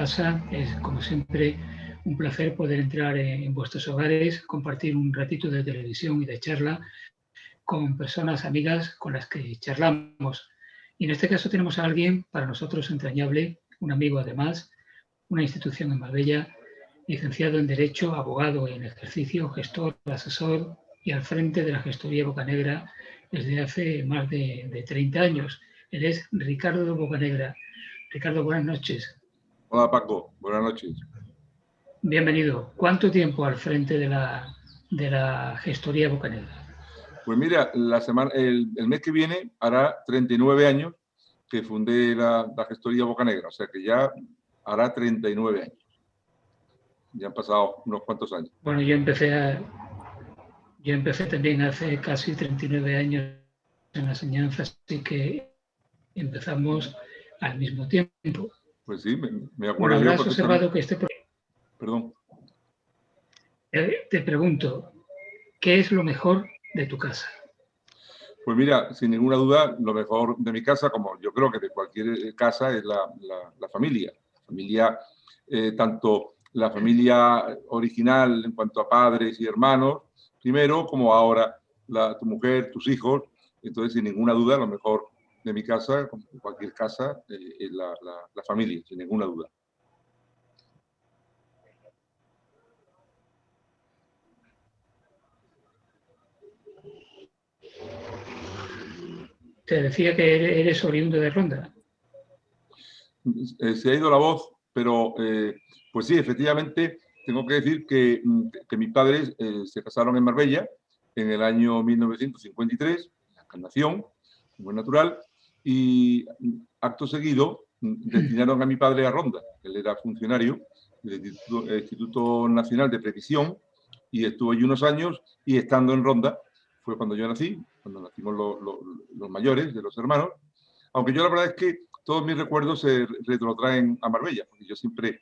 casa. Es, como siempre, un placer poder entrar en vuestros hogares, compartir un ratito de televisión y de charla con personas amigas con las que charlamos. Y en este caso tenemos a alguien para nosotros entrañable, un amigo además, una institución en Marbella, licenciado en Derecho, abogado en ejercicio, gestor, asesor y al frente de la gestoría Bocanegra desde hace más de 30 años. Él es Ricardo Bocanegra. Ricardo, buenas noches. Hola Paco, buenas noches. Bienvenido. ¿Cuánto tiempo al frente de la gestoría Bocanegra? Pues mira, el mes que viene hará 39 años que fundé la gestoría Bocanegra, o sea que ya hará 39 años. Ya han pasado unos cuantos años. Bueno, yo empecé también hace casi 39 años en las enseñanzas, así que empezamos al mismo tiempo. Pues sí, me acuerdo Bueno, yo habrás perfectamente. observado que Perdón. Te pregunto, ¿qué es lo mejor de tu casa? Pues mira, sin ninguna duda, lo mejor de mi casa, como yo creo que de cualquier casa, es la familia. La familia, tanto la familia original en cuanto a padres y hermanos, primero, como ahora tu mujer, tus hijos. Entonces, sin ninguna duda, lo mejor de mi casa, como de cualquier casa, es la familia, sin ninguna duda. Te decía que eres oriundo de Ronda. Se ha ido la voz, pero pues sí, efectivamente, tengo que decir que mis padres se casaron en Marbella en el año 1953, la Encarnación, como es natural, y acto seguido destinaron a mi padre a Ronda. Él era funcionario del Instituto Nacional de Previsión y estuvo allí unos años, y estando en Ronda fue cuando yo nací, cuando nacimos los mayores de los hermanos, aunque yo la verdad es que todos mis recuerdos se retrotraen a Marbella, porque yo siempre,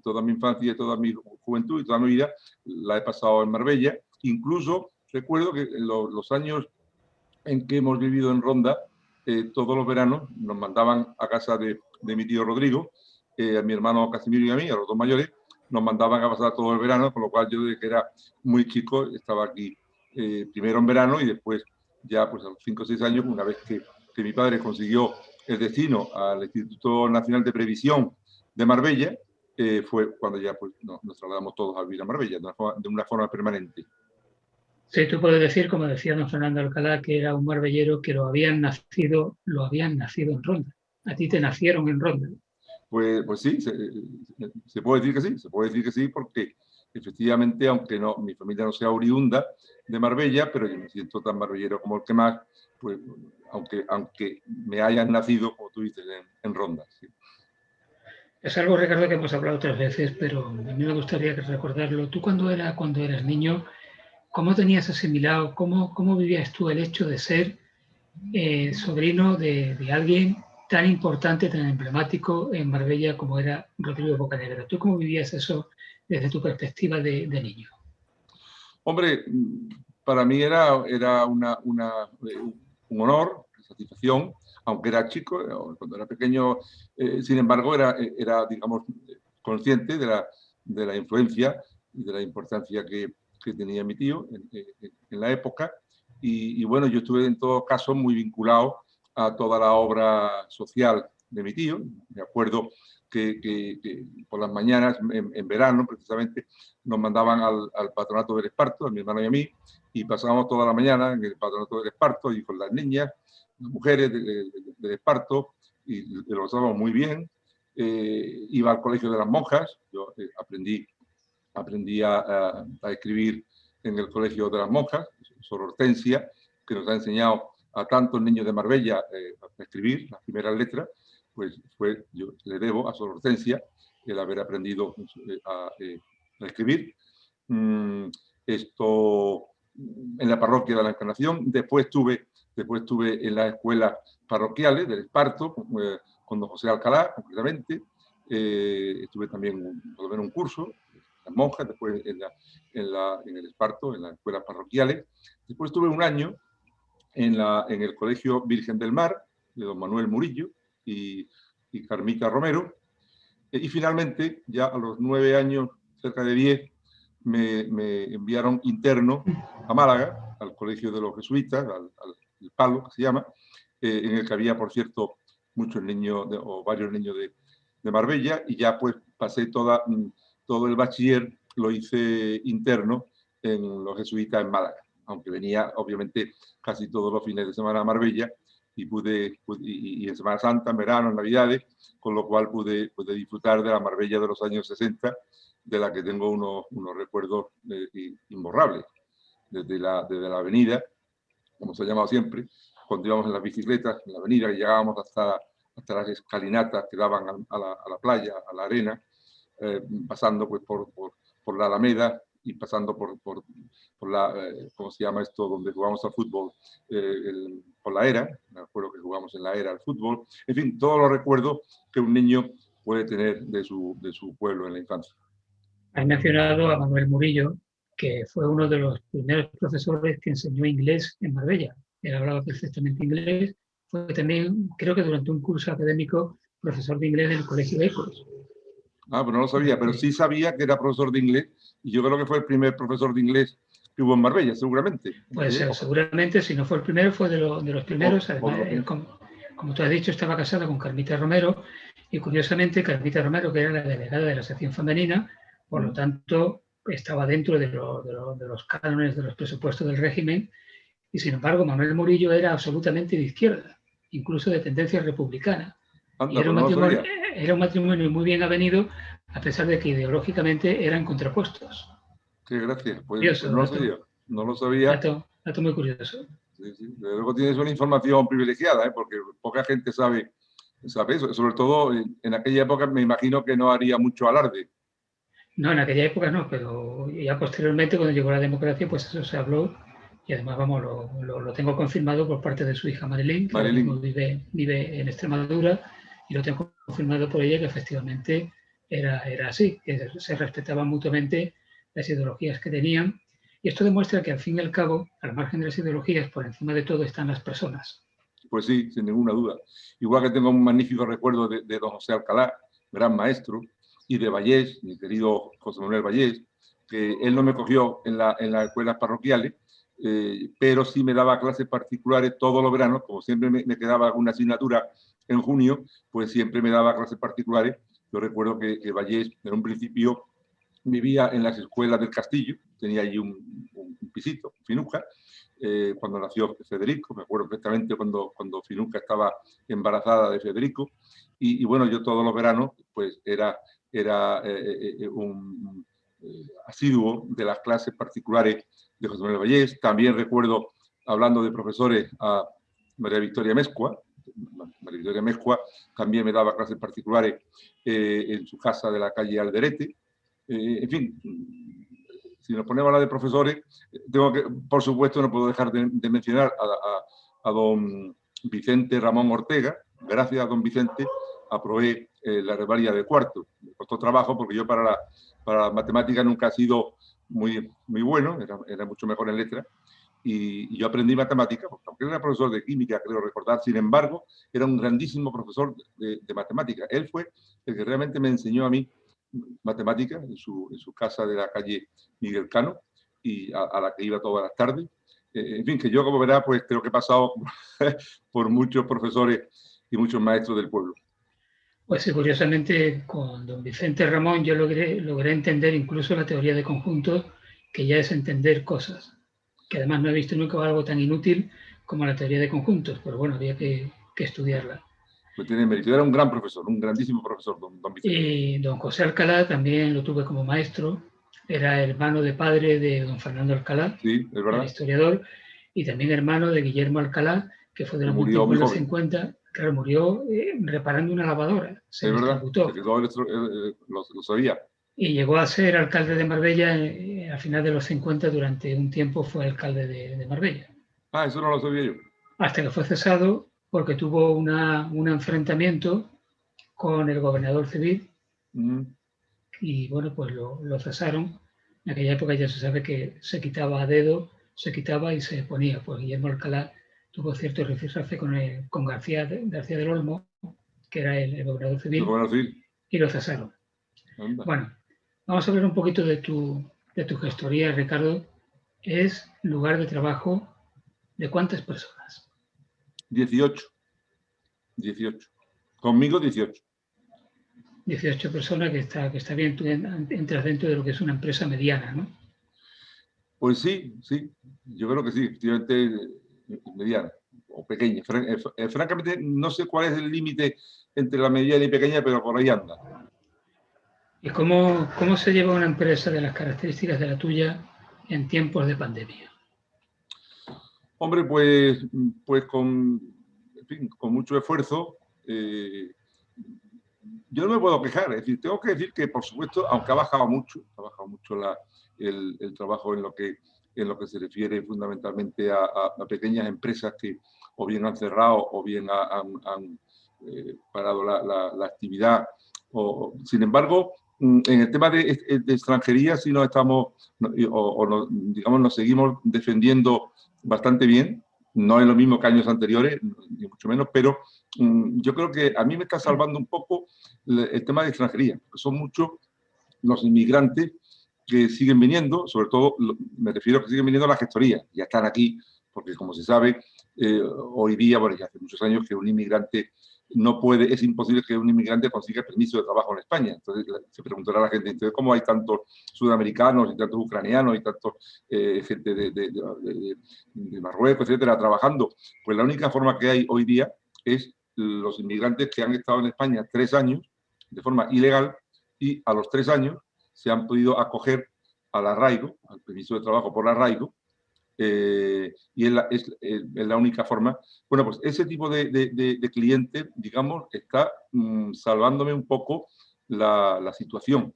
toda mi infancia, toda mi juventud y toda mi vida la he pasado en Marbella. Incluso recuerdo que en los años en que hemos vivido en Ronda, todos los veranos nos mandaban a casa de mi tío Rodrigo, a mi hermano Casimiro y a mí, a los dos mayores, nos mandaban a pasar todo el verano, con lo cual yo desde que era muy chico estaba aquí primero en verano y después ya pues a los 5 o 6 años, una vez que mi padre consiguió el destino al Instituto Nacional de Previsión de Marbella, fue cuando ya pues, nos trasladamos todos a vivir a Marbella de una forma permanente. Sí, tú puedes decir, como decía don Fernando Alcalá, que era un marbellero que lo habían nacido en Ronda. A ti te nacieron en Ronda. Pues sí, se puede decir que sí, se puede decir que sí, porque efectivamente, aunque no, mi familia no sea oriunda de Marbella, pero yo me siento tan marbellero como el que más, pues aunque me hayan nacido, como tú dices, en Ronda. Sí. Es algo, Ricardo, que hemos hablado otras veces, pero a mí me gustaría recordarlo. Tú cuando eras niño, ¿cómo tenías asimilado, cómo vivías tú el hecho de ser sobrino de alguien tan importante, tan emblemático en Marbella como era Rodrigo Bocanegra? ¿Tú cómo vivías eso desde tu perspectiva de niño? Hombre, para mí era un honor, una satisfacción, aunque era chico, cuando era pequeño, sin embargo, era digamos, consciente de la influencia y de la importancia que tenía mi tío en la época. Y bueno, yo estuve en todo caso muy vinculado a toda la obra social de mi tío. Me acuerdo que por las mañanas, en verano precisamente, nos mandaban al patronato del Esparto, a mi hermano y a mí, y pasábamos toda la mañana en el patronato del Esparto y con las niñas, las mujeres del Esparto, y lo pasábamos muy bien. Iba al colegio de las monjas, yo aprendí a escribir en el colegio de las monjas, Sor Hortensia, que nos ha enseñado a tantos niños de Marbella a escribir las primeras letras. Pues yo le debo a Sor Hortensia el haber aprendido a escribir. Esto en la parroquia de la Encarnación. Después estuve en las escuelas parroquiales del Esparto, con don José Alcalá, concretamente. Estuve también en un curso, las monjas, después en el Esparto, en las escuelas parroquiales. Después estuve un año en el Colegio Virgen del Mar, de don Manuel Murillo y Carmita Romero. Y finalmente, ya a los 9 años, cerca de 10, me enviaron interno a Málaga, al Colegio de los Jesuitas, al Palo, que se llama, en el que había, por cierto, muchos niños o varios niños de Marbella, y ya pues pasé todo el bachiller, lo hice interno en los jesuitas en Málaga, aunque venía obviamente casi todos los fines de semana a Marbella, y en Semana Santa, en verano, en Navidades, con lo cual pude disfrutar de la Marbella de los años 60, de la que tengo unos recuerdos imborrables, desde la avenida, como se ha llamado siempre, cuando íbamos en las bicicletas, en la avenida, y llegábamos hasta las escalinatas que daban a la playa, a la arena, pasando pues por la Alameda y pasando por la, ¿cómo se llama esto?, donde jugamos al fútbol, por la Era, me acuerdo que jugamos en la Era al fútbol, en fin, todos los recuerdos que un niño puede tener de su pueblo en la infancia. Has mencionado a Manuel Murillo, que fue uno de los primeros profesores que enseñó inglés en Marbella. Él hablaba perfectamente inglés. Fue también, creo que durante un curso académico, profesor de inglés en el Colegio Ecos. Ah, pero no lo sabía, pero sí sabía que era profesor de inglés, y yo creo que fue el primer profesor de inglés que hubo en Marbella, seguramente. Pues seguramente, si no fue el primero, fue de los primeros. Además, él, como tú has dicho, estaba casado con Carmita Romero, y curiosamente Carmita Romero, que era la delegada de la sección femenina, por lo tanto, estaba dentro de los cánones de los presupuestos del régimen, y sin embargo Manuel Murillo era absolutamente de izquierda, incluso de tendencia republicana. Anda, y era un matrimonio muy bien avenido, a pesar de que ideológicamente eran contrapuestos. Qué gracias, pues curioso, no lo sabía. Dato muy curioso. Sí. Luego tienes una información privilegiada, porque poca gente sabe eso. Sobre todo en aquella época me imagino que no haría mucho alarde. No, en aquella época no, pero ya posteriormente, cuando llegó la democracia, pues eso se habló, y además, vamos, lo tengo confirmado por parte de su hija Marilyn, que ahora mismo vive en Extremadura, y lo tengo confirmado por ella que efectivamente era así, que se respetaban mutuamente las ideologías que tenían, y esto demuestra que al fin y al cabo, al margen de las ideologías, por encima de todo están las personas. Pues sí, sin ninguna duda. Igual que tengo un magnífico recuerdo de don José Alcalá, gran maestro, y de Vallés, mi querido José Manuel Vallés, que él no me cogió en las escuelas parroquiales, pero sí me daba clases particulares todos los veranos, como siempre me quedaba alguna asignatura en junio, pues siempre me daba clases particulares. Yo recuerdo que Vallés, en un principio, vivía en las escuelas del Castillo, tenía allí un pisito, Finuca, cuando nació Federico, me acuerdo perfectamente cuando Finuca estaba embarazada de Federico, y bueno, yo todos los veranos pues era un asiduo de las clases particulares de José Manuel Vallés. También recuerdo, hablando de profesores, a María Victoria Mezcua. María Victoria Mezcua también me daba clases particulares en su casa de la calle Alderete. En fin, si nos ponemos a hablar de profesores, tengo que, por supuesto, no puedo dejar de mencionar a don Vicente Ramón Ortega. Gracias a don Vicente aprobé la herbaria de cuarto. Me costó trabajo porque yo para la matemática nunca he sido muy bueno, era mucho mejor en letra. Y yo aprendí matemática, porque aunque era profesor de química, creo recordar, sin embargo, era un grandísimo profesor de matemática. Él fue el que realmente me enseñó a mí matemática en su casa de la calle Miguel Cano, y a la que iba todas las tardes. En fin, que yo, como verás, pues creo que he pasado por muchos profesores y muchos maestros del pueblo. Pues sí, curiosamente, con don Vicente Ramón yo logré entender incluso la teoría de conjuntos, que ya es entender cosas, que además no he visto nunca algo tan inútil como la teoría de conjuntos, pero bueno, había que estudiarla. Pues tiene mérito, era un gran profesor, un grandísimo profesor, don Vicente. Y don José Alcalá también lo tuve como maestro, era hermano de padre de don Fernando Alcalá, sí, es verdad, el historiador, y también hermano de Guillermo Alcalá, que fue de los muy los 50, claro, murió reparando una lavadora, se electrocutó. Lo sabía. Y llegó a ser alcalde de Marbella a final de los 50, durante un tiempo fue alcalde de Marbella. Ah, eso no lo sabía yo. Hasta que fue cesado porque tuvo un enfrentamiento con el gobernador civil, y bueno, pues lo cesaron. En aquella época ya se sabe que se quitaba a dedo, se quitaba y se ponía. Pues Guillermo Alcalá tuvo cierto rifirrafe con García del Olmo, que era el gobernador civil. y lo cesaron. Anda. Bueno, vamos a hablar un poquito de tu gestoría, Ricardo. Es lugar de trabajo de ¿cuántas personas? 18. 18. Conmigo 18. 18 personas, que está bien, tú entras dentro de lo que es una empresa mediana, ¿no? Pues sí, sí. Yo creo que sí, efectivamente mediana o pequeña. Francamente, no sé cuál es el límite entre la mediana y pequeña, pero por ahí anda. ¿Y cómo se lleva una empresa de las características de la tuya en tiempos de pandemia? Hombre, pues con, en fin, con mucho esfuerzo. Yo no me puedo quejar, es decir, tengo que decir que, por supuesto, aunque ha bajado mucho el trabajo en lo que se refiere fundamentalmente a pequeñas empresas que o bien han cerrado o bien han parado la actividad. Sin embargo, en el tema de extranjería sí nos estamos, digamos, nos seguimos defendiendo bastante bien. No es lo mismo que años anteriores, ni mucho menos, pero yo creo que a mí me está salvando un poco el tema de extranjería. Son muchos los inmigrantes que siguen viniendo, sobre todo me refiero a que siguen viniendo a la gestoría, ya están aquí, porque como se sabe, hoy día, bueno, ya hace muchos años que un inmigrante no puede, es imposible que un inmigrante consiga permiso de trabajo en España. Entonces se preguntará a la gente, entonces, ¿cómo hay tantos sudamericanos y tantos ucranianos y tantos gente de Marruecos, etcétera, trabajando? Pues la única forma que hay hoy día es los inmigrantes que han estado en España 3 años de forma ilegal y a los 3 años se han podido acoger al arraigo, al permiso de trabajo por arraigo, y es la única forma. Bueno, pues ese tipo de cliente, digamos, está salvándome un poco la situación.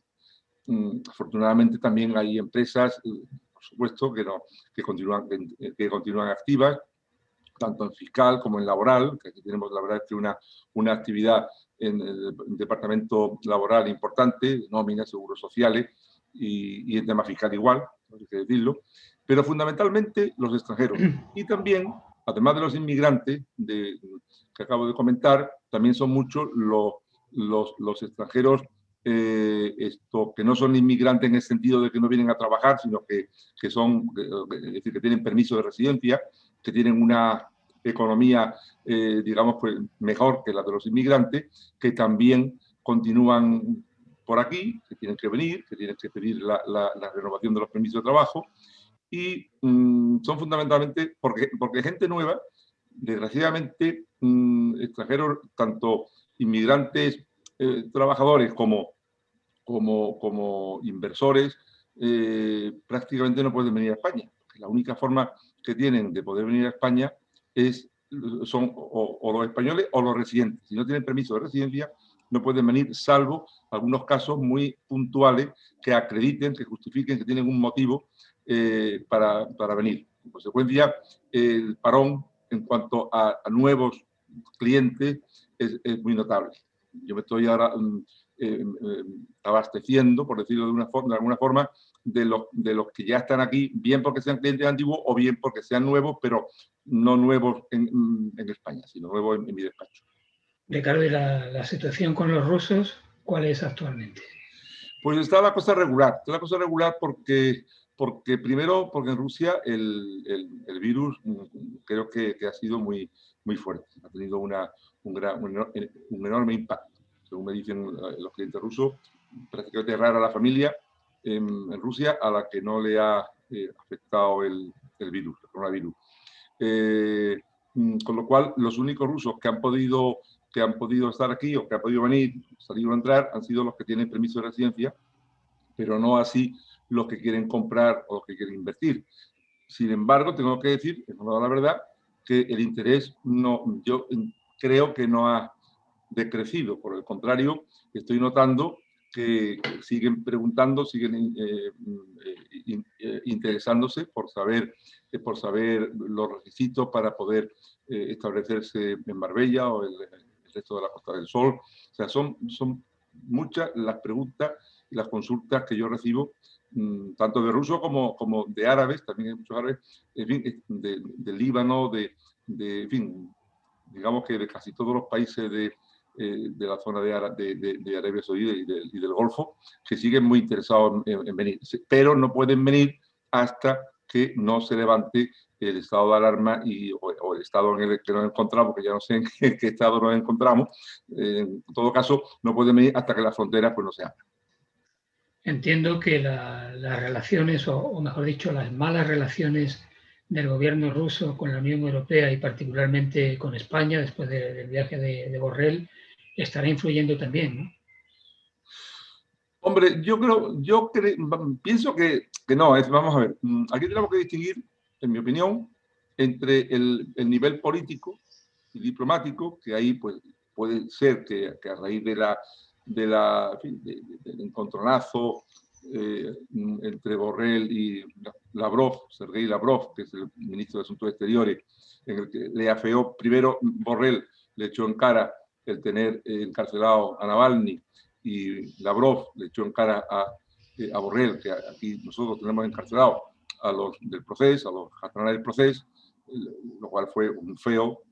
Afortunadamente también hay empresas, por supuesto, que continúan activas, tanto en fiscal como en laboral, que aquí tenemos la verdad es que una actividad en el departamento laboral importante, nóminas, seguros sociales y en tema fiscal igual, hay que decirlo, pero fundamentalmente los extranjeros. Y también, además de los inmigrantes que acabo de comentar, también son muchos los extranjeros que no son inmigrantes en el sentido de que no vienen a trabajar, sino que son, es decir, que tienen permiso de residencia, que tienen una economía, digamos, pues, mejor que la de los inmigrantes, que también continúan por aquí, que tienen que venir, que tienen que pedir la renovación de los permisos de trabajo, y son fundamentalmente porque gente nueva, desgraciadamente, extranjeros, tanto inmigrantes, trabajadores como inversores, prácticamente no pueden venir a España. La única forma que tienen de poder venir a España son o los españoles o los residentes. Si no tienen permiso de residencia, no pueden venir, salvo algunos casos muy puntuales que acrediten, que justifiquen, que tienen un motivo para venir. En consecuencia, el parón en cuanto a nuevos clientes es muy notable. Yo me estoy ahora abasteciendo, por decirlo de alguna forma, de los que ya están aquí, bien porque sean clientes antiguos o bien porque sean nuevos, pero no nuevos en España, sino nuevos en mi despacho. Ricardo, ¿y la situación con los rusos cuál es actualmente? Pues está la cosa regular. Está la cosa regular porque primero, porque en Rusia el virus creo que ha sido muy, muy fuerte. Ha tenido un enorme impacto. Según me dicen los clientes rusos, prácticamente rara la familia en Rusia a la que no le ha afectado el virus, el coronavirus. Con lo cual, los únicos rusos que han podido estar aquí o que han podido venir, salir o entrar, han sido los que tienen permiso de residencia, pero no así los que quieren comprar o los que quieren invertir. Sin embargo, tengo que decir, en honor a la verdad, que el interés yo creo que no ha decrecido. Por el contrario, estoy notando que siguen preguntando, siguen interesándose por saber los requisitos para poder establecerse en Marbella o el resto de la Costa del Sol. O sea, son muchas las preguntas y las consultas que yo recibo, tanto de rusos como de árabes, también hay muchos árabes, en fin, de Líbano, en fin, digamos que de casi todos los países de la zona de Arabia Saudita y del Golfo, que siguen muy interesados en venir, pero no pueden venir hasta que no se levante el estado de alarma o el estado en el que nos encontramos, que ya no sé en qué estado nos encontramos. En todo caso, no pueden venir hasta que las fronteras pues, no se abran. Entiendo que las relaciones, o mejor dicho, las malas relaciones del gobierno ruso con la Unión Europea y particularmente con España, después del viaje de Borrell, estará influyendo también, ¿no? Hombre, pienso que no. Vamos a ver, aquí tenemos que distinguir, en mi opinión, entre el nivel político y diplomático, que ahí pues, puede ser que a raíz del encontronazo entre Borrell y Lavrov, Sergei Lavrov, que es el ministro de Asuntos Exteriores, en el que le afeó, primero Borrell le echó en cara el tener encarcelado a Navalny, y Lavrov le echó en cara a Borrell, que aquí nosotros tenemos encarcelados a los del proceso, a los catalanes del proceso, lo cual fue un feo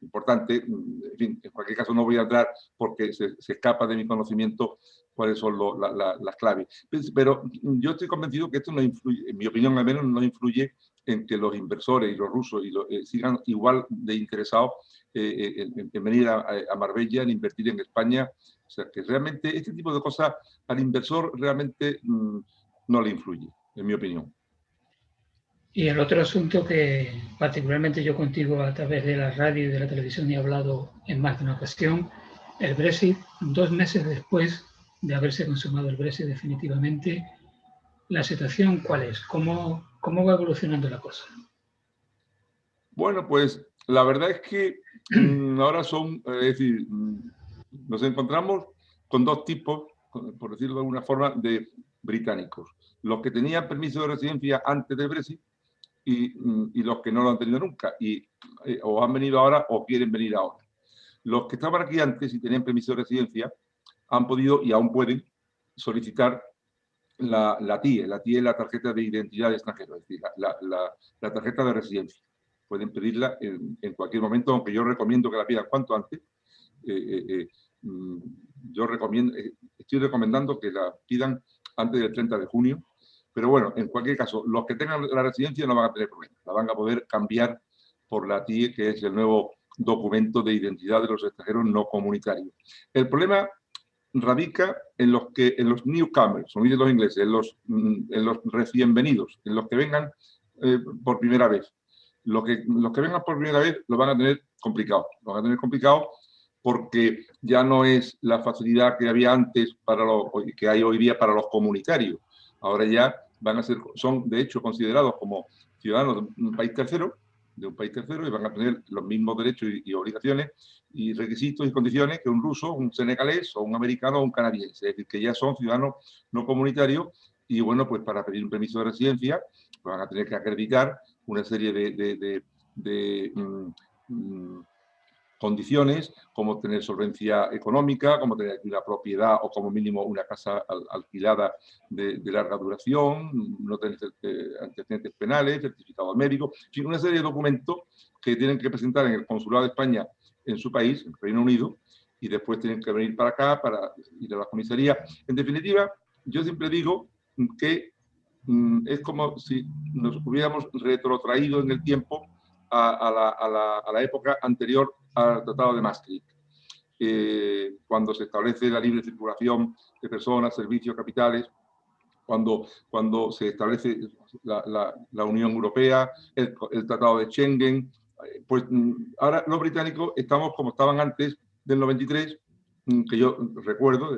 importante. En fin, en cualquier caso no voy a entrar porque se escapa de mi conocimiento cuáles son las claves. Pero yo estoy convencido que esto no influye, en mi opinión al menos, no influye en que los inversores y los rusos sigan igual de interesados en venir a Marbella, en invertir en España. O sea, que realmente este tipo de cosas al inversor realmente no le influye, en mi opinión. Y el otro asunto que particularmente yo contigo a través de la radio y de la televisión he hablado en más de una ocasión, el Brexit, 2 meses después de haberse consumado el Brexit definitivamente, ¿la situación cuál es? ¿Cómo va evolucionando la cosa? Bueno, pues la verdad es que ahora es decir, nos encontramos con dos tipos, por decirlo de alguna forma, de británicos. Los que tenían permiso de residencia antes del Brexit y los que no lo han tenido nunca, o han venido ahora o quieren venir ahora. Los que estaban aquí antes y tenían permiso de residencia han podido y aún pueden solicitar la TIE. La TIE es la tarjeta de identidad de extranjero, es decir, la tarjeta de residencia. Pueden pedirla en cualquier momento, aunque yo recomiendo que la pidan cuanto antes. Yo estoy recomendando que la pidan antes del 30 de junio. Pero bueno, en cualquier caso, los que tengan la residencia no van a tener problemas. La van a poder cambiar por la TIE, que es el nuevo documento de identidad de los extranjeros no comunitarios. El problema radica en los newcomers, como dicen los ingleses, en los recién venidos, en los que vengan por primera vez. Los que vengan por primera vez lo van a tener complicado. Lo van a tener complicado porque ya no es la facilidad que había antes que hay hoy día para los comunitarios. Ahora ya son de hecho considerados como ciudadanos de un país tercero, y van a tener los mismos derechos y obligaciones y requisitos y condiciones que un ruso, un senegalés o un americano o un canadiense. Es decir, que ya son ciudadanos no comunitarios y bueno, pues para pedir un permiso de residencia pues van a tener que acreditar una serie de condiciones, como tener solvencia económica, como tener una propiedad o como mínimo una casa alquilada de larga duración, no tener antecedentes penales, certificado médico, en fin, una serie de documentos que tienen que presentar en el Consulado de España en su país, en el Reino Unido, y después tienen que venir para acá, para ir a la comisaría. En definitiva, yo siempre digo que es como si nos hubiéramos retrotraído en el tiempo a la época anterior al Tratado de Maastricht, cuando se establece la libre circulación de personas, servicios, capitales, cuando se establece la Unión Europea, el Tratado de Schengen. Pues ahora los británicos estamos como estaban antes del 93, que yo recuerdo,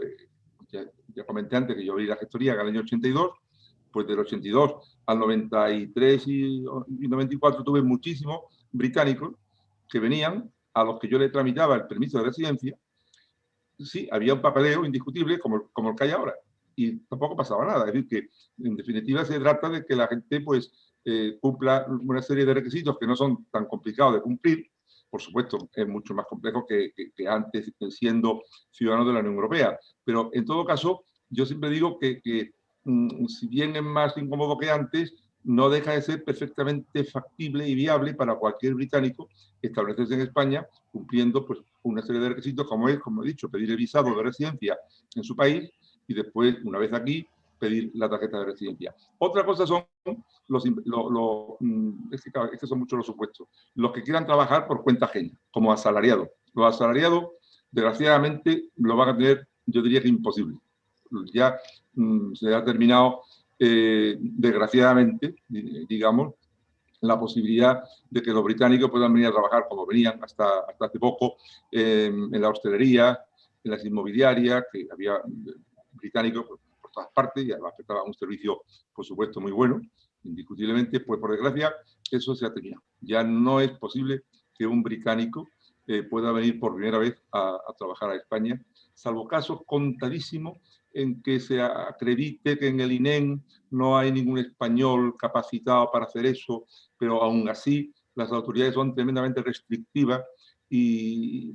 ya comenté antes que yo abrí la gestoría en el año 82, pues del 82 al 93 y 94 tuve muchísimos británicos que venían, a los que yo le tramitaba el permiso de residencia. Sí, había un papeleo indiscutible como el que hay ahora y tampoco pasaba nada. Es decir, que en definitiva se trata de que la gente pues cumpla una serie de requisitos que no son tan complicados de cumplir. Por supuesto, es mucho más complejo que antes siendo ciudadano de la Unión Europea. Pero en todo caso, yo siempre digo que si bien es más incómodo que antes, no deja de ser perfectamente factible y viable para cualquier británico establecerse en España cumpliendo pues, una serie de requisitos, como es, como he dicho, pedir el visado de residencia en su país y después, una vez aquí, pedir la tarjeta de residencia. Otra cosa son es que son muchos los supuestos, los que quieran trabajar por cuenta ajena, como asalariados. Los asalariados, desgraciadamente, lo van a tener, yo diría que imposible. Ya se ha terminado, desgraciadamente, digamos, la posibilidad de que los británicos puedan venir a trabajar como venían hasta hace poco en la hostelería, en las inmobiliarias, que había británicos por todas partes y además prestaban un servicio, por supuesto, muy bueno, indiscutiblemente. Pues por desgracia eso se ha terminado. Ya no es posible que un británico pueda venir por primera vez a trabajar a España, salvo casos contadísimos en que se acredite que en el INEM no hay ningún español capacitado para hacer eso, pero aún así las autoridades son tremendamente restrictivas y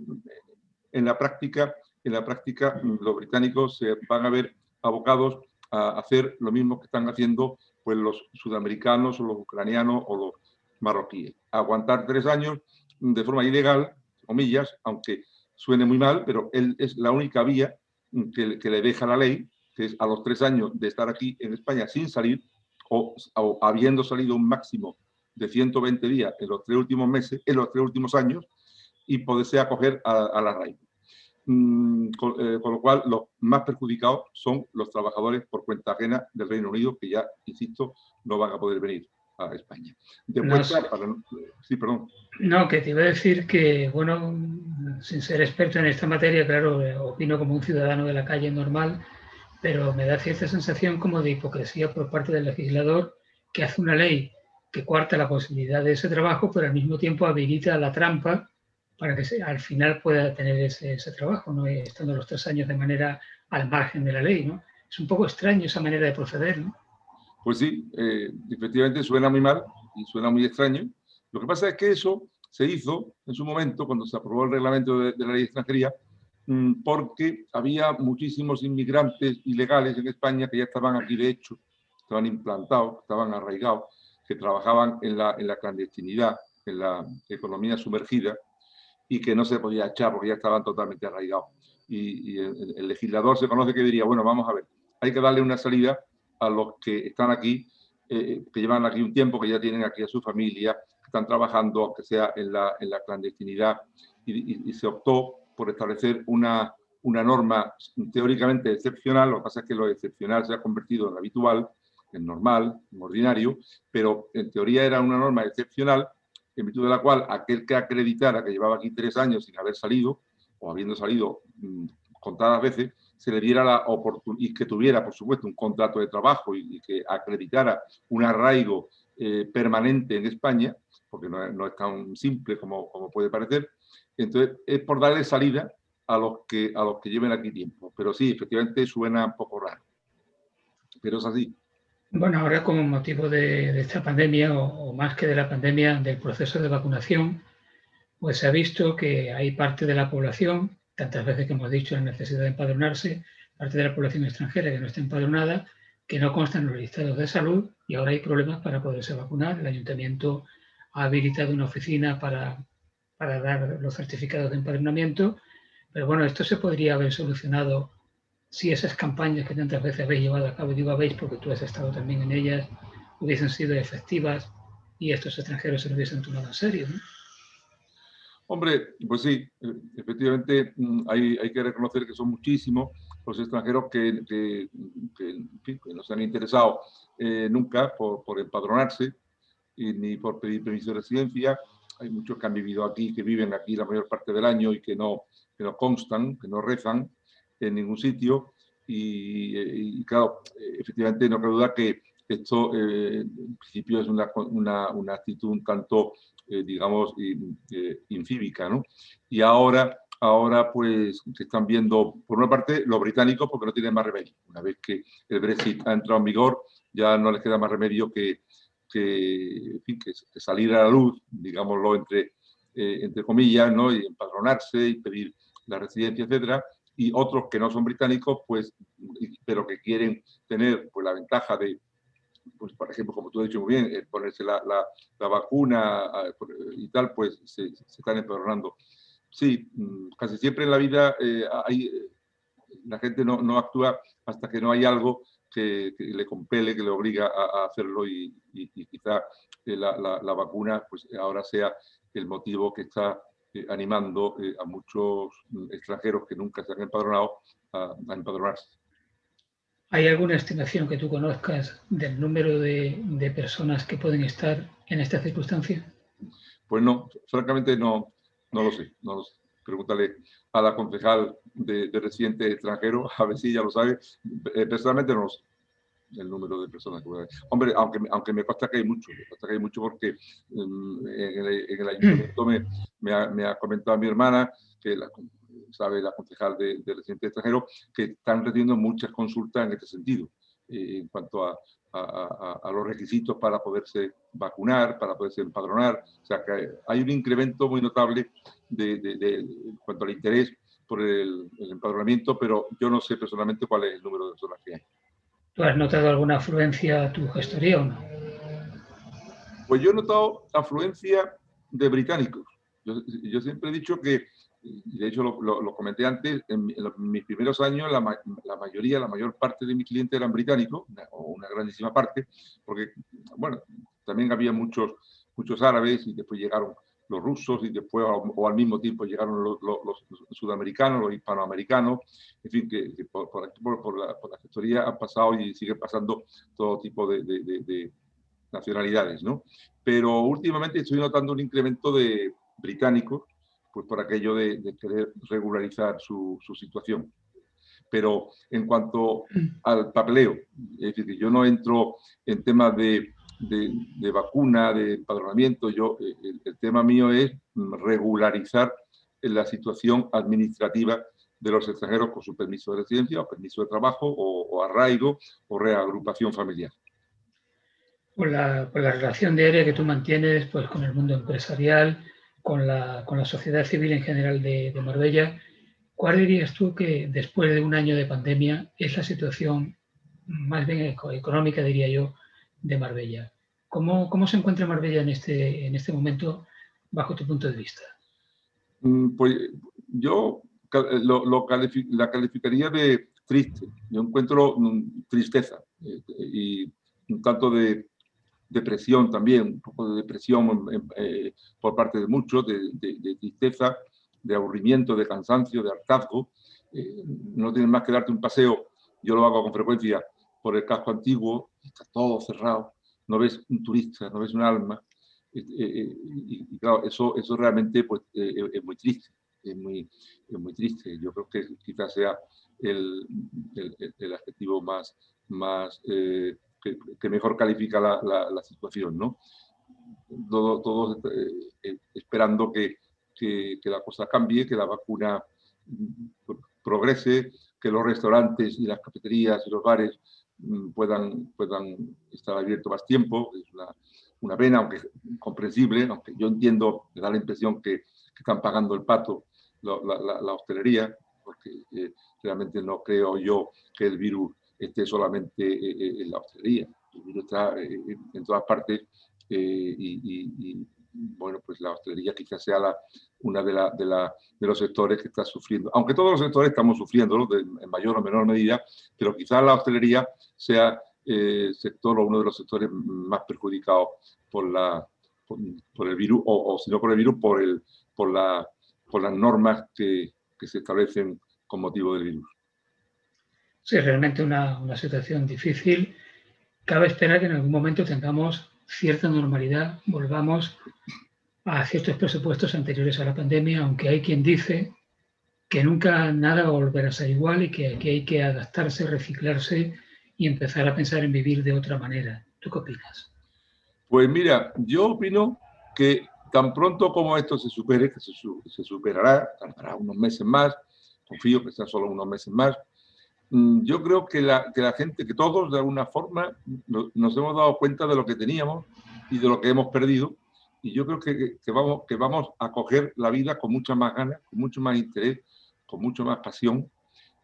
en la práctica los británicos se van a ver abocados a hacer lo mismo que están haciendo pues, los sudamericanos o los ucranianos o los marroquíes. Aguantar 3 años de forma ilegal, comillas, aunque suene muy mal, pero él es la única vía que le deja la ley, que es a los 3 años de estar aquí en España sin salir o habiendo salido un máximo de 120 días en los 3 últimos meses, en los 3 últimos años, y poderse acoger a la arraigo. Con lo cual, los más perjudicados son los trabajadores por cuenta ajena del Reino Unido, que ya, insisto, no van a poder venir a España. Después, sí, perdón. No, que te iba a decir que, bueno, sin ser experto en esta materia, claro, opino como un ciudadano de la calle normal, pero me da cierta sensación como de hipocresía por parte del legislador que hace una ley que coarta la posibilidad de ese trabajo, pero al mismo tiempo habilita la trampa para que al final pueda tener ese trabajo, ¿no? Estando los 3 años de manera al margen de la ley, ¿no? Es un poco extraño esa manera de proceder, ¿no? Pues sí, efectivamente suena muy mal y suena muy extraño. Lo que pasa es que eso se hizo en su momento, cuando se aprobó el reglamento de la ley de extranjería, porque había muchísimos inmigrantes ilegales en España que ya estaban aquí de hecho, estaban implantados, estaban arraigados, que trabajaban en la clandestinidad, en la economía sumergida, y que no se podía echar porque ya estaban totalmente arraigados. Y el legislador se conoce que diría, bueno, vamos a ver, hay que darle una salida a los que están aquí, que llevan aquí un tiempo, que ya tienen aquí a su familia, que están trabajando, aunque sea en la clandestinidad, y se optó por establecer una norma teóricamente excepcional. Lo que pasa es que lo excepcional se ha convertido en habitual, en normal, en ordinario, pero en teoría era una norma excepcional en virtud de la cual aquel que acreditara que llevaba aquí 3 años sin haber salido, o habiendo salido contadas veces, se le diera la oportunidad, y que tuviera, por supuesto, un contrato de trabajo y que acreditara un arraigo permanente en España, porque no es tan simple como puede parecer. Entonces, es por darle salida a los que lleven aquí tiempo. Pero sí, efectivamente suena un poco raro. Pero es así. Bueno, ahora como motivo de esta pandemia, o más que de la pandemia, del proceso de vacunación, pues se ha visto que hay parte de la población, tantas veces que hemos dicho la necesidad de empadronarse, parte de la población extranjera que no está empadronada, que no consta en los listados de salud, y ahora hay problemas para poderse vacunar. El ayuntamiento ha habilitado una oficina para dar los certificados de empadronamiento, pero bueno, esto se podría haber solucionado si esas campañas que tantas veces habéis llevado a cabo, digo habéis porque tú has estado también en ellas, hubiesen sido efectivas y estos extranjeros se lo hubiesen tomado en serio, ¿no? Hombre, pues sí, efectivamente hay que reconocer que son muchísimos los extranjeros que en fin, que no se han interesado nunca por empadronarse ni por pedir permiso de residencia. Hay muchos que han vivido aquí, que viven aquí la mayor parte del año y que no constan, que no rezan en ningún sitio. Y claro, efectivamente no cabe duda que esto en principio es una actitud un tanto, digamos, incívica, ¿no? Y ahora pues se están viendo, por una parte, los británicos porque no tienen más remedio. Una vez que el Brexit ha entrado en vigor, ya no les queda más remedio que salir a la luz, digámoslo entre comillas, ¿no? Y empadronarse y pedir la residencia, etcétera. Y otros que no son británicos, pues, pero que quieren tener pues, la ventaja de pues por ejemplo, como tú has dicho muy bien, ponerse la vacuna y tal, pues se están empadronando. Sí, casi siempre en la vida la gente no actúa hasta que no hay algo que le compele, que le obliga a hacerlo y quizá la vacuna pues ahora sea el motivo que está animando a muchos extranjeros que nunca se han empadronado a empadronarse. ¿Hay alguna estimación que tú conozcas del número de personas que pueden estar en esta circunstancia? Pues no, francamente no lo sé. No lo sé. Pregúntale a la concejal de residente extranjero, a ver si ella lo sabe. Personalmente no lo sé, el número de personas que puede haber. Hombre, aunque me consta que hay mucho porque en el ayuntamiento me ha comentado mi hermana, que sabe la concejal de residente extranjero, que están recibiendo muchas consultas en este sentido, en cuanto a los requisitos para poderse vacunar, para poderse empadronar. O sea, que hay un incremento muy notable en cuanto al interés por el empadronamiento, pero yo no sé personalmente cuál es el número de personas que hay. ¿Tú has notado alguna afluencia a tu gestoría o no? Pues yo he notado afluencia de británicos. Yo siempre he dicho que, y de hecho lo comenté antes, en mis primeros años la mayor parte de mis clientes eran británicos, o una grandísima parte, porque, bueno, también había muchos árabes y después llegaron los rusos y después, o al mismo tiempo, llegaron los sudamericanos, los hispanoamericanos, en fin, que por la gestoría han pasado y siguen pasando todo tipo de nacionalidades, ¿no? Pero últimamente estoy notando un incremento de británicos, pues por aquello de querer regularizar su situación. Pero en cuanto al papeleo, es decir, que yo no entro en temas de vacuna, de empadronamiento, el tema mío es regularizar la situación administrativa de los extranjeros con su permiso de residencia o permiso de trabajo o arraigo o reagrupación familiar. Por la relación diaria que tú mantienes pues, con el mundo empresarial, con la sociedad civil en general de Marbella, ¿cuál dirías tú que después de un año de pandemia es la situación más bien económica, diría yo, de Marbella? ¿Cómo se encuentra Marbella en este momento bajo tu punto de vista? Pues yo la calificaría de triste. Yo encuentro tristeza y un tanto de depresión también, un poco de depresión por parte de muchos, de tristeza, de aburrimiento, de cansancio, de hartazgo. No tienes más que darte un paseo, yo lo hago con frecuencia, por el casco antiguo, está todo cerrado, no ves un turista, no ves un alma. Y claro, eso realmente pues, es muy triste, es muy triste. Yo creo que quizás sea el adjetivo más que mejor califica la situación, ¿no? Todos esperando que la cosa cambie, que la vacuna progrese, que los restaurantes y las cafeterías y los bares puedan estar abiertos más tiempo. Es una pena, aunque comprensible, aunque yo entiendo, me da la impresión que están pagando el pato la hostelería, porque realmente no creo yo que el virus esté solamente en la hostelería. El virus está en todas partes y bueno, pues la hostelería quizás sea una de los sectores que está sufriendo. Aunque todos los sectores estamos sufriendo, ¿no? En mayor o menor medida, pero quizás la hostelería sea el sector o uno de los sectores más perjudicados por el virus, o si no por el virus, por las normas que se establecen con motivo del virus. Sí, realmente una situación difícil. Cabe esperar que en algún momento tengamos cierta normalidad, volvamos a ciertos presupuestos anteriores a la pandemia, aunque hay quien dice que nunca nada va a volver a ser igual y que aquí hay que adaptarse, reciclarse y empezar a pensar en vivir de otra manera. ¿Tú qué opinas? Pues mira, yo opino que tan pronto como esto se supere, que se superará, tardará unos meses más, confío que sean solo unos meses más, yo creo que la gente, que todos de alguna forma nos hemos dado cuenta de lo que teníamos y de lo que hemos perdido, y yo creo que vamos a coger la vida con mucha más ganas, con mucho más interés, con mucho más pasión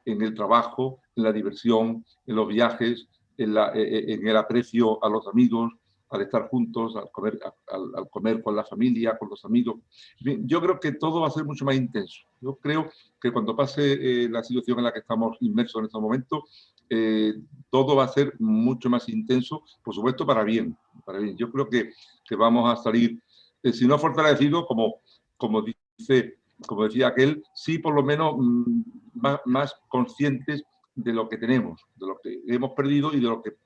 en el trabajo, en la diversión, en los viajes, en el aprecio a los amigos, al estar juntos, al comer con la familia, con los amigos. Bien, yo creo que todo va a ser mucho más intenso. Yo creo que cuando pase la situación en la que estamos inmersos en estos momentos, todo va a ser mucho más intenso, por supuesto, para bien. Para bien. Yo creo que vamos a salir, si no fortalecidos, como decía aquel, sí por lo menos más conscientes de lo que tenemos, de lo que hemos perdido y de lo que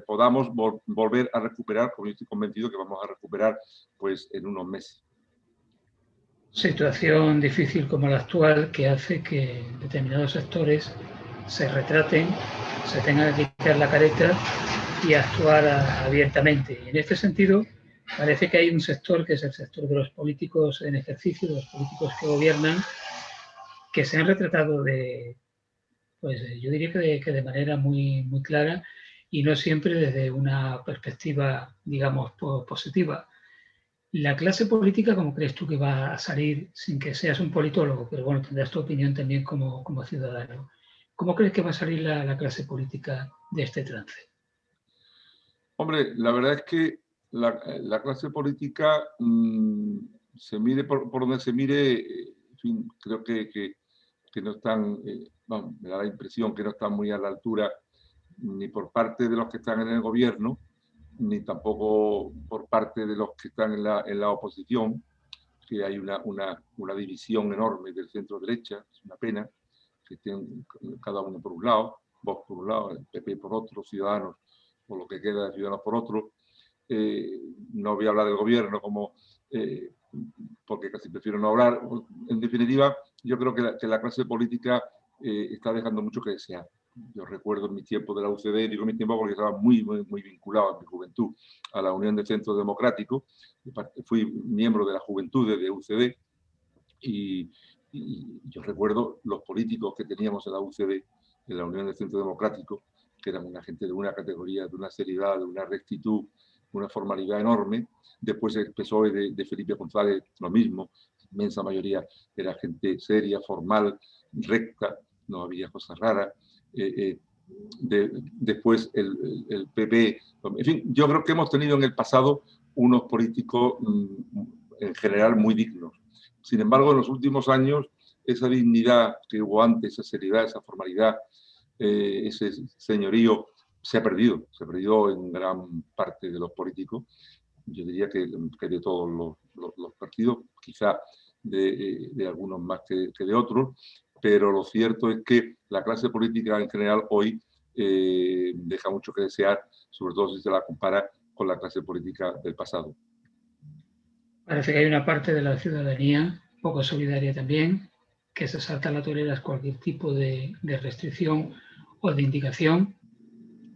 podamos volver a recuperar, como yo estoy convencido que vamos a recuperar pues en unos meses. Situación difícil como la actual que hace que determinados sectores se retraten, se tengan que quitar la careta y actuar abiertamente. Y en este sentido, parece que hay un sector, que es el sector de los políticos en ejercicio, de los políticos que gobiernan, que se han retratado pues yo diría que de manera muy, muy clara y no siempre desde una perspectiva, digamos, positiva. La clase política, ¿cómo crees tú que va a salir sin que seas un politólogo? Pero bueno, tendrás tu opinión también como ciudadano. ¿Cómo crees que va a salir la clase política de este trance? Hombre, la verdad es que la clase política, se mire por donde se mire, en fin, creo que no están, me da la impresión que no están muy a la altura ni por parte de los que están en el gobierno, ni tampoco por parte de los que están en la oposición, que hay una división enorme del centro-derecha, es una pena, que estén cada uno por un lado, Vox por un lado, el PP por otro, Ciudadanos, por lo que queda de Ciudadanos por otro. No voy a hablar del gobierno porque casi prefiero no hablar. En definitiva, yo creo que la clase política está dejando mucho que desear. Yo recuerdo en mi tiempo de la UCD, digo mi tiempo porque estaba muy vinculado en mi juventud a la Unión de Centro Democrático. Fui miembro de la juventud de UCD y yo recuerdo los políticos que teníamos en la UCD, en la Unión de Centro Democrático, que eran una gente de una categoría, de una seriedad, de una rectitud, una formalidad enorme. Después el PSOE de Felipe González, lo mismo, inmensa mayoría era gente seria, formal, recta, no había cosas raras. Después el PP, en fin, yo creo que hemos tenido en el pasado unos políticos en general muy dignos. Sin embargo, en los últimos años, esa dignidad que hubo antes, esa seriedad, esa formalidad, ese señorío, se ha perdido en gran parte de los políticos. Yo diría que de todos los partidos, quizá de algunos más que de otros, pero lo cierto es que la clase política en general hoy deja mucho que desear, sobre todo si se la compara con la clase política del pasado. Parece que hay una parte de la ciudadanía, poco solidaria también, que se salta a la torera cualquier tipo de restricción o de indicación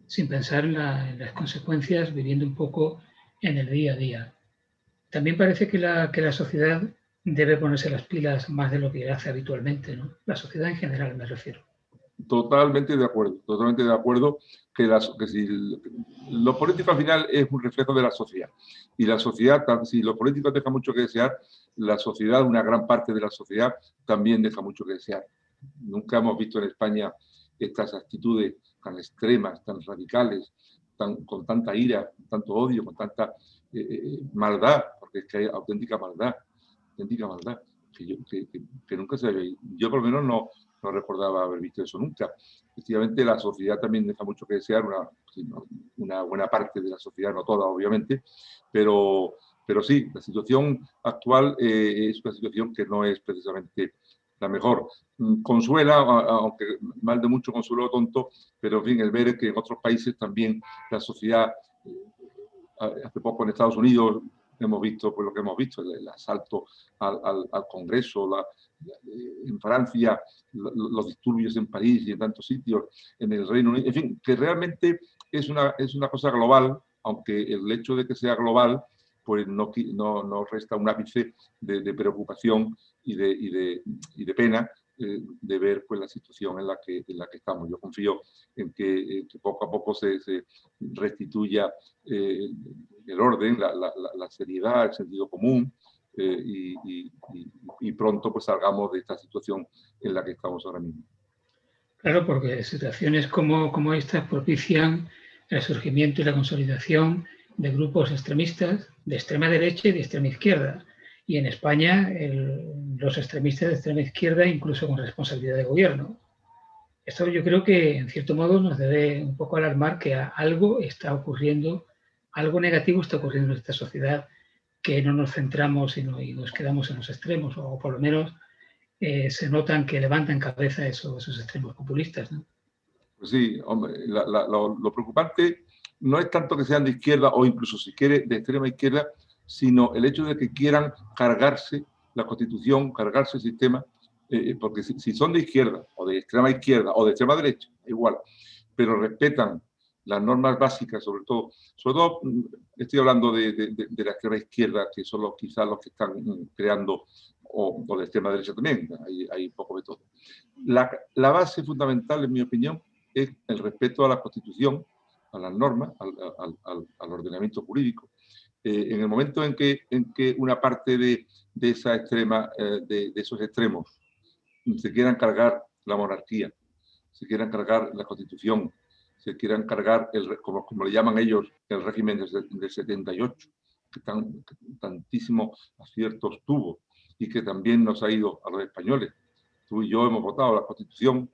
sin pensar en las consecuencias, viviendo un poco en el día a día. También parece que la sociedad debe ponerse las pilas más de lo que hace habitualmente, ¿no? La sociedad en general me refiero. Totalmente de acuerdo que si lo político al final es un reflejo de la sociedad. Y la sociedad, si los políticos dejan mucho que desear, la sociedad, una gran parte de la sociedad, también deja mucho que desear. Nunca hemos visto en España estas actitudes tan extremas, tan radicales, con tanta ira, con tanto odio, con tanta maldad, porque es que hay auténtica maldad, que nunca se ve. Yo por lo menos no recordaba haber visto eso nunca. Efectivamente, la sociedad también deja mucho que desear, una buena parte de la sociedad, no toda, obviamente, pero sí, la situación actual es una situación que no es precisamente la mejor. Consuela, aunque mal de mucho consuelo tonto, pero en fin, el ver que en otros países también la sociedad, hace poco en Estados Unidos, hemos visto pues, lo que hemos visto, el asalto al Congreso, en Francia, los disturbios en París y en tantos sitios, en el Reino Unido, en fin, que realmente es una cosa global, aunque el hecho de que sea global pues no resta un ápice de preocupación y de pena de ver pues, la situación en la que estamos. Yo confío en que poco a poco se restituya el orden, la seriedad, el sentido común, y pronto pues salgamos de esta situación en la que estamos ahora mismo. Claro, porque situaciones como estas propician el surgimiento y la consolidación de grupos extremistas de extrema derecha y de extrema izquierda. Y en España, los extremistas de extrema izquierda, incluso con responsabilidad de gobierno. Esto yo creo que, en cierto modo, nos debe un poco alarmar que algo está ocurriendo, algo negativo está ocurriendo en esta sociedad, que no nos centramos y nos quedamos en los extremos, o por lo menos se notan que levantan cabeza esos extremos populistas, ¿no? Pues sí, hombre, lo preocupante no es tanto que sean de izquierda o incluso si quiere de extrema izquierda, sino el hecho de que quieran cargarse la Constitución, cargarse el sistema, porque si son de izquierda o de extrema derecha, igual, pero respetan las normas básicas, sobre todo estoy hablando de la extrema izquierda, que son quizás los que están creando, o de extrema derecha también, hay un poco de todo. La base fundamental, en mi opinión, es el respeto a la Constitución, a las normas, al ordenamiento jurídico. En el momento en que una parte de esa extrema, de esos extremos, se quieran cargar la monarquía, se quieran cargar la Constitución, se quieran cargar, como le llaman ellos, el régimen del 78, que tantísimos aciertos tuvo y que también nos ha ido a los españoles. Tú y yo hemos votado la Constitución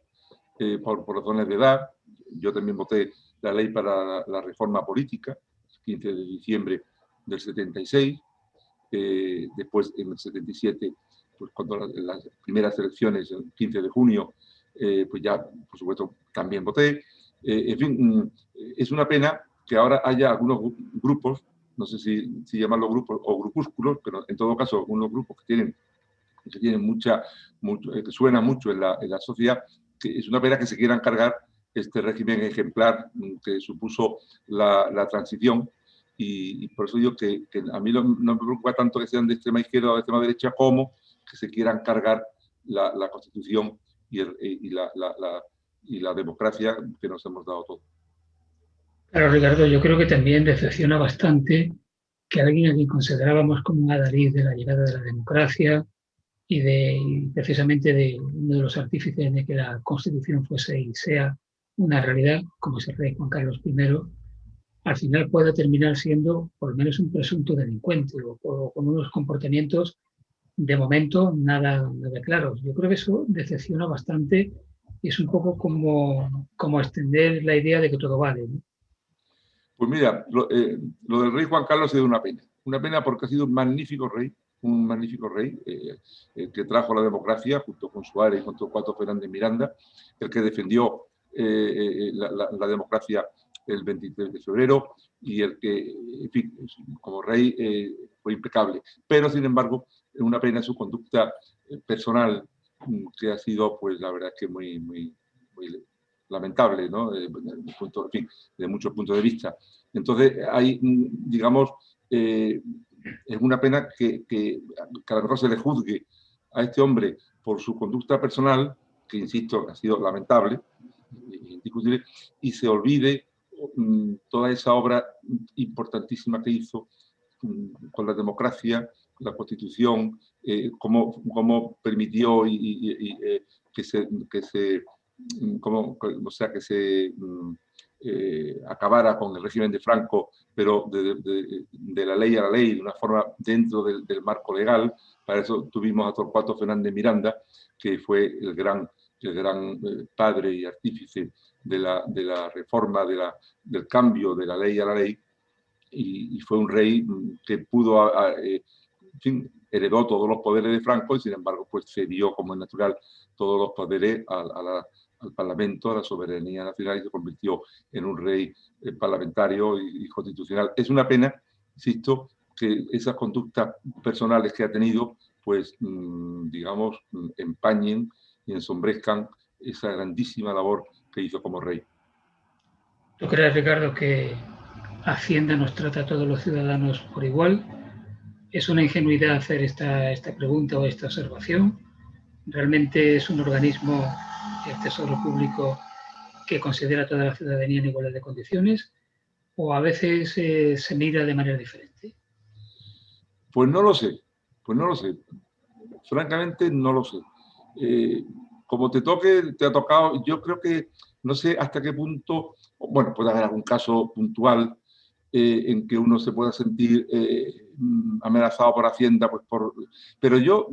por razones de edad. Yo también voté la ley para la reforma política, el 15 de diciembre del 76. Después, en el 77, pues cuando las primeras elecciones, el 15 de junio, pues ya, por supuesto, también voté. En fin, es una pena que ahora haya algunos grupos, no sé si llamarlos grupos o grupúsculos, pero en todo caso, algunos grupos que tienen que suena mucho en la sociedad, que es una pena que se quieran cargar este régimen ejemplar que supuso la transición. Y por eso digo que a mí no me preocupa tanto que sean de extrema izquierda o de extrema derecha, como que se quieran cargar la Constitución y la democracia que nos hemos dado todos. Claro, Ricardo, yo creo que también decepciona bastante que alguien a quien considerábamos como un adalid de la llegada de la democracia y precisamente de uno de los artífices de que la Constitución fuese y sea una realidad, como es el rey Juan Carlos I, al final pueda terminar siendo por lo menos un presunto delincuente o con unos comportamientos de momento nada claros. Yo creo que eso decepciona bastante y es un poco como extender la idea de que todo vale, ¿no? Pues mira, lo del rey Juan Carlos ha sido una pena porque ha sido un magnífico rey que trajo la democracia junto con Suárez y con Torcuato Fernández Miranda, el que defendió la democracia el 23 de febrero y el que, en fin, como rey fue impecable. Pero, sin embargo, es una pena su conducta personal, que ha sido, pues, la verdad es que muy lamentable, ¿no? En fin, de muchos puntos de vista. Entonces, hay, digamos, es una pena que a lo mejor se le juzgue a este hombre por su conducta personal, que, insisto, ha sido lamentable, indiscutible, y se olvide toda esa obra importantísima que hizo con la democracia, la Constitución, cómo permitió que se acabara con el régimen de Franco, pero de la ley a la ley, de una forma dentro del marco legal. Para eso tuvimos a Torcuato Fernández Miranda, que fue el gran padre y artífice de la reforma, del cambio de la ley a la ley, y fue un rey que pudo, en fin, heredó todos los poderes de Franco y, sin embargo, pues cedió, como es natural, todos los poderes al Parlamento, a la soberanía nacional, y se convirtió en un rey parlamentario y constitucional. Es una pena, insisto, que esas conductas personales que ha tenido, pues, digamos, empañen y ensombrezcan esa grandísima labor que hizo como rey. ¿Tú crees, Ricardo, que Hacienda nos trata a todos los ciudadanos por igual? ¿Es una ingenuidad hacer esta pregunta o esta observación? ¿Realmente es un organismo, el Tesoro Público, que considera a toda la ciudadanía en igualdad de condiciones? ¿O a veces se mira de manera diferente? Pues no lo sé, francamente no lo sé. como te toque, te ha tocado, yo creo que no sé hasta qué punto, bueno, puede haber algún caso puntual en que uno se pueda sentir amenazado por Hacienda, pues pero yo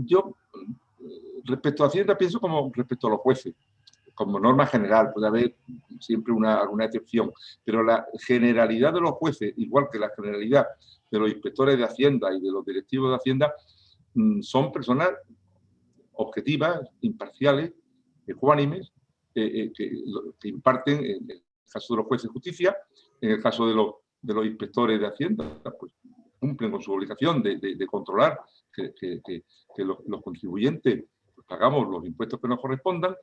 respecto a Hacienda pienso como respecto a los jueces, como norma general, puede haber siempre alguna excepción, pero la generalidad de los jueces, igual que la generalidad de los inspectores de Hacienda y de los directivos de Hacienda, son personas objetivas, imparciales, ecuánimes, que imparten, en el caso de los jueces de justicia, en el caso de los inspectores de Hacienda, pues cumplen con su obligación de controlar que los contribuyentes pues, pagamos los impuestos que nos correspondan,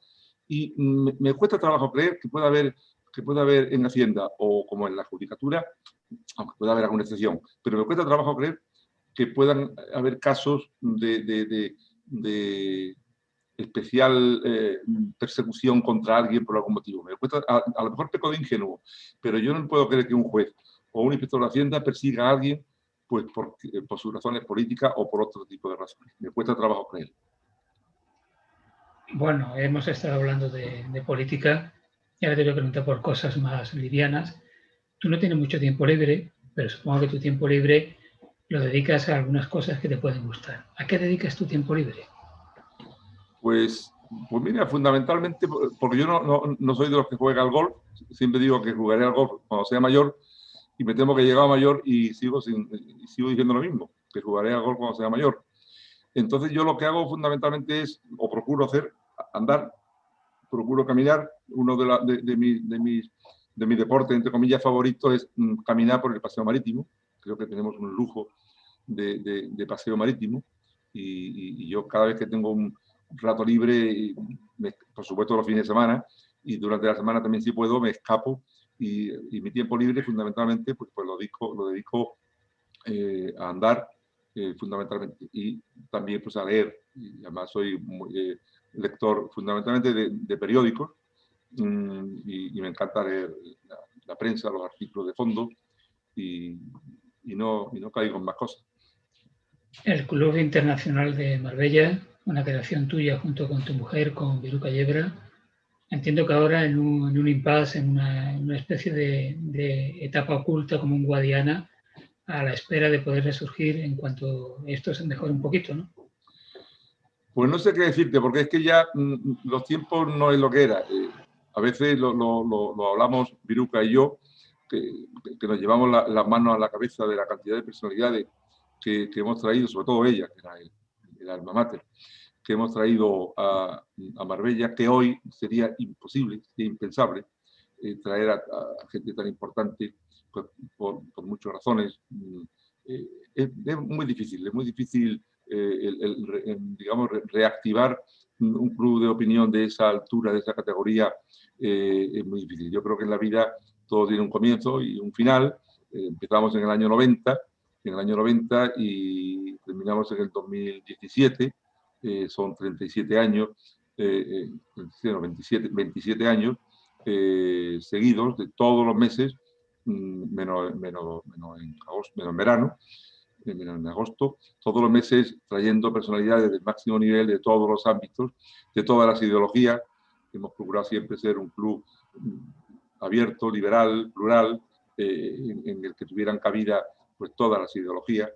y me cuesta trabajo creer que pueda haber en Hacienda o como en la judicatura, aunque pueda haber alguna excepción, pero me cuesta trabajo creer que puedan haber casos de especial persecución contra alguien por algún motivo. Me cuesta, a lo mejor peco de ingenuo, pero yo no puedo creer que un juez o un inspector de Hacienda persiga a alguien pues por sus razones políticas o por otro tipo de razones. Me cuesta trabajo creer. Bueno, hemos estado hablando de política y ahora te voy a preguntar por cosas más livianas. Tú no tienes mucho tiempo libre, pero supongo que tu tiempo libre lo dedicas a algunas cosas que te pueden gustar. ¿A qué dedicas tu tiempo libre? Pues mira, fundamentalmente, porque yo no soy de los que juega al golf, siempre digo que jugaré al golf cuando sea mayor, y me temo que he llegado mayor y sigo diciendo lo mismo, que jugaré al golf cuando sea mayor. Entonces yo lo que hago fundamentalmente es, o procuro hacer, andar, procuro caminar. Uno de mis deportes, entre comillas, favoritos es caminar por el paseo marítimo. Creo que tenemos un lujo de paseo marítimo, y yo cada vez que tengo un rato libre, por supuesto los fines de semana, y durante la semana también si puedo, me escapo, y mi tiempo libre fundamentalmente pues lo dedico a andar fundamentalmente, y también pues a leer. Y además soy lector fundamentalmente de periódicos, y me encanta leer la prensa, los artículos de fondo, y no caigo en más cosas. El Club Internacional de Marbella, una creación tuya junto con tu mujer, con Viruca Yebra. Entiendo que ahora en un impasse, en una especie de etapa oculta como un Guadiana, a la espera de poder resurgir en cuanto esto se mejore un poquito, ¿no? Pues no sé qué decirte, porque es que ya los tiempos no es lo que era. A veces lo hablamos Viruca y yo, que nos llevamos las manos a la cabeza de la cantidad de personalidades que hemos traído, sobre todo ella, que era el alma mater, que hemos traído a Marbella, que hoy sería imposible, sería impensable traer a gente tan importante, pues, por muchas razones. Es muy difícil digamos, reactivar un club de opinión de esa altura, de esa categoría, es muy difícil. Yo creo que en la vida todo tiene un comienzo y un final. Empezamos en el año 90, y terminamos en el 2017. Son 37 años, 27 años seguidos, de todos los meses, menos en verano, en agosto, todos los meses trayendo personalidades del máximo nivel de todos los ámbitos, de todas las ideologías. Hemos procurado siempre ser un club abierto, liberal, plural, en el que tuvieran cabida pues, todas las ideologías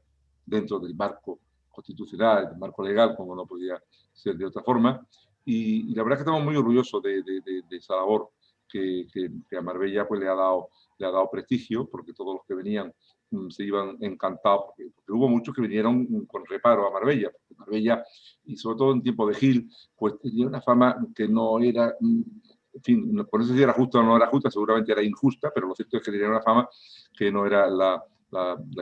dentro del marco constitucional, del marco legal, como no podía ser de otra forma. Y la verdad es que estamos muy orgullosos de esa labor que a Marbella pues, le ha dado prestigio, porque todos los que venían se iban encantados, porque hubo muchos que vinieron con reparo a Marbella, porque Marbella, y sobre todo en tiempo de Gil, pues tenía una fama que no era, en fin, por eso si era justa o no era justa, seguramente era injusta, pero lo cierto es que tenía una fama que no era la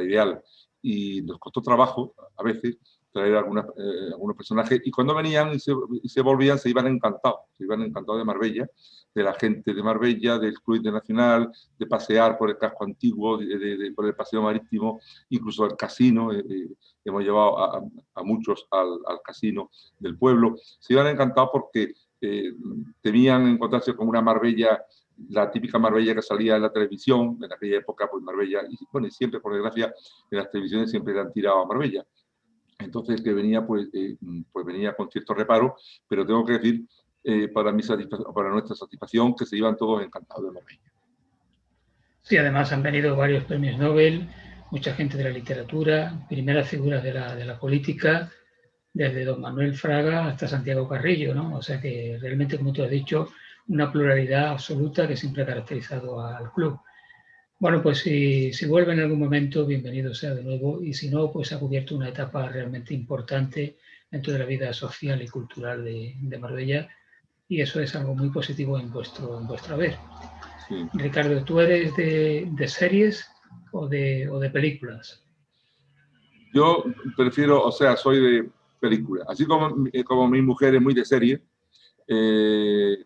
ideal, y nos costó trabajo a veces traer algunos personajes, y cuando venían y se volvían, se iban encantados de Marbella, de la gente de Marbella, del Club Internacional, de pasear por el casco antiguo, por el paseo marítimo, incluso al casino. Hemos llevado a muchos al casino del pueblo. Se iban encantados porque temían encontrarse con una Marbella, la típica Marbella que salía en la televisión. En aquella época, pues Marbella, y bueno, siempre, por desgracia, en las televisiones siempre le han tirado a Marbella. Entonces, que venía, pues venía con cierto reparo, pero tengo que decir para nuestra satisfacción, que se iban todos encantados de Marbella. Sí, además han venido varios premios Nobel, mucha gente de la literatura, primeras figuras de la política, desde don Manuel Fraga hasta Santiago Carrillo, ¿no? O sea que realmente, como tú has dicho, una pluralidad absoluta que siempre ha caracterizado al club. Bueno, pues si vuelve en algún momento, bienvenido sea de nuevo, y si no, pues ha cubierto una etapa realmente importante dentro de la vida social y cultural de Marbella, y eso es algo muy positivo en vuestro haber. Sí. Ricardo, ¿tú eres de series o de películas? Yo prefiero, o sea, soy de películas. Así como mi mujer es muy de serie,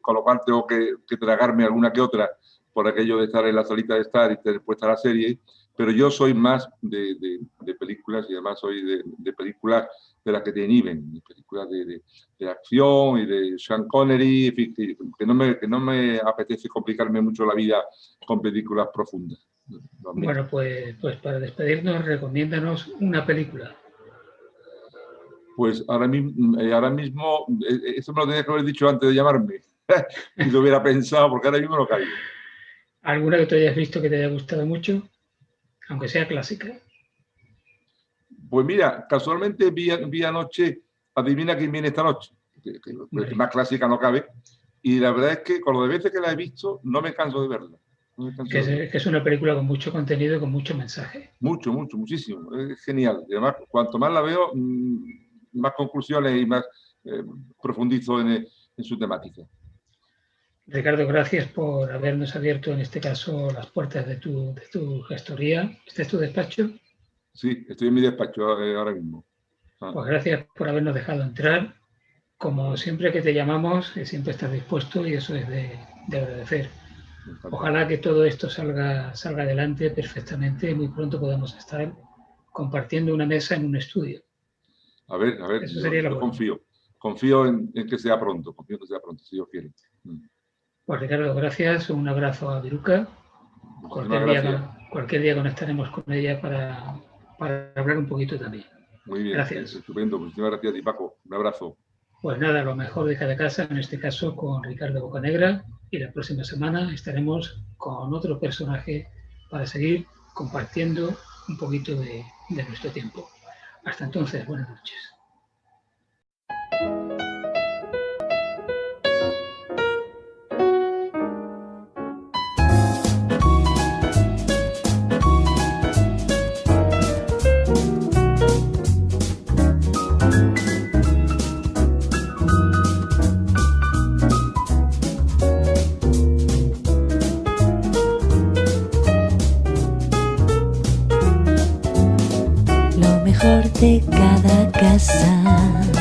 con lo cual tengo que tragarme alguna que otra por aquello de estar en la salita de estar y tener puesta la serie, pero yo soy más de películas, y además soy de películas de las que te inhiben, de películas de acción y de Sean Connery, en fin, que no me apetece complicarme mucho la vida con películas profundas. Bueno, pues para despedirnos, recomiéndanos una película. Pues ahora mismo, eso me lo tenía que haber dicho antes de llamarme, y lo hubiera pensado, porque ahora mismo no caigo. ¿Alguna que te hayas visto que te haya gustado mucho, aunque sea clásica? Pues mira, casualmente vi anoche Adivina quién viene esta noche, que más clásica no cabe, y la verdad es que con lo de veces que la he visto, no me canso de verla. Que es una película con mucho contenido y con mucho mensaje. Muchísimo. Es genial. Y además, cuanto más la veo, más conclusiones y más profundizo en su temática. Ricardo, gracias por habernos abierto, en este caso, las puertas de tu gestoría. ¿Este es tu despacho? Sí, estoy en mi despacho ahora mismo. Pues gracias por habernos dejado entrar. Como siempre que te llamamos, siempre estás dispuesto, y eso es de agradecer. Ojalá que todo esto salga adelante perfectamente y muy pronto podamos estar compartiendo una mesa en un estudio. A ver, eso sería yo confío en que sea pronto, si Dios quiere. Pues Ricardo, gracias, un abrazo a Viruca. Cualquier día conectaremos con ella para hablar un poquito también. Muy bien, gracias. Estupendo, muchísimas gracias a ti, Paco. Un abrazo. Pues nada, lo mejor de cada casa, en este caso con Ricardo Bocanegra, y la próxima semana estaremos con otro personaje para seguir compartiendo un poquito de nuestro tiempo. Hasta entonces, buenas noches. De cada casa.